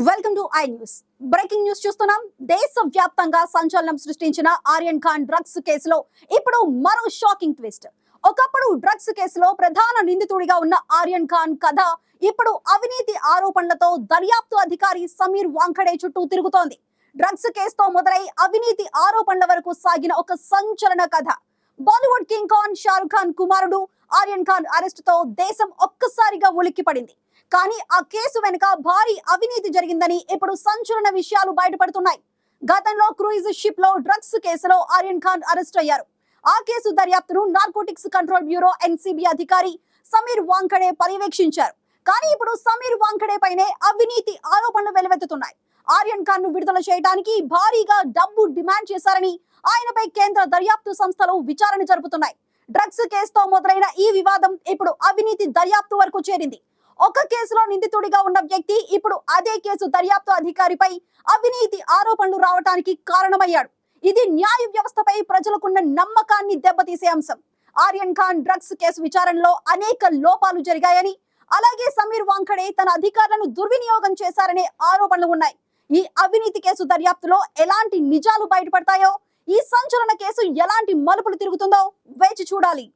Welcome to I news. Breaking news చూస్తున్నాం. దేశవ్యాప్తంగా సంచలనం సృష్టించిన ఆర్యన్ ఖాన్ డ్రగ్స్ కేసులో ఇప్పుడు మరో షాకింగ్ ట్విస్ట్. ఒకప్పుడు డ్రగ్స్ కేసులో ప్రధాన నిందితుడిగా ఉన్న ఆర్యన్ ఖాన్ కథ ఇప్పుడు అవినీతి ఆరోపణలతో దర్యాప్తు అధికారి సమీర్ వాంఖడే చుట్టూ తిరుగుతోంది. డ్రగ్స్ కేసుతో మొదలై అవినీతి ఆరోపణల వరకు సాగిన ఒక సంచలన కథ. బాలీవుడ్ కింగ్ ఖాన్ షారుఖ్ ఖాన్ కుమారుడు ఆర్యన్ ఖాన్ అరెస్టుతో దేశం ఒక్కసారిగా ఉలిక్కిపడింది. కానీ ఆ కేసు వెనుక భారీ అవినీతి జరిగిందని ఇప్పుడు సంచలన విషయాలు బయటపడుతున్నాయి. గతంలో క్రూయిజ్ షిప్ లో డ్రగ్స్ కేసులో ఆర్యన్ ఖాన్ అరెస్ట్ అయ్యారు. ఆ కేసు దర్యాప్తును నార్కోటిక్స్ కంట్రోల్ బ్యూరో ఎన్సీబీ అధికారి సమీర్ వాంఖడే పర్యవేక్షించారు. కానీ ఇప్పుడు సమీర్ వాంఖడే పైనే అవినీతి ఆరోపణలు వెలువెత్తుతున్నాయి. ఆర్యన్ ఖాన్ ను విడుదల చేయడానికి భారీగా డబ్బు డిమాండ్ చేశారని ఆయనపై కేంద్ర దర్యాప్తు సంస్థలు విచారణ జరుపుతున్నాయి. డ్రగ్స్ కేసుతో మొదలైన ఈ వివాదం ఇప్పుడు అవినీతి దర్యాప్తు వరకు చేరింది. ఒక కేసులో నిందితుడిగా ఉన్న వ్యక్తి ఇప్పుడు అదే కేసు దర్యాప్తు అధికారిపై అవినీతి ఆరోపణలు రావడానికి కారణమయ్యాడు. ఇది న్యాయ వ్యవస్థపై ప్రజలకున్న నమ్మకాన్ని దెబ్బతీసే అంశం. ఆర్యన్ ఖాన్ డ్రగ్స్ కేసు విచారణలో అనేక లోపాలు జరిగాయని, అలాగే సమీర్ వాంఖడే తన అధికారులను దుర్వినియోగం చేశారనే ఆరోపణలు ఉన్నాయి. ఈ అవినీతి కేసు దర్యాప్తులో ఎలాంటి నిజాలు బయటపడతాయో, ఈ సంచలన కేసు ఎలాంటి మలుపులు తిరుగుతుందో వేచి చూడాలి.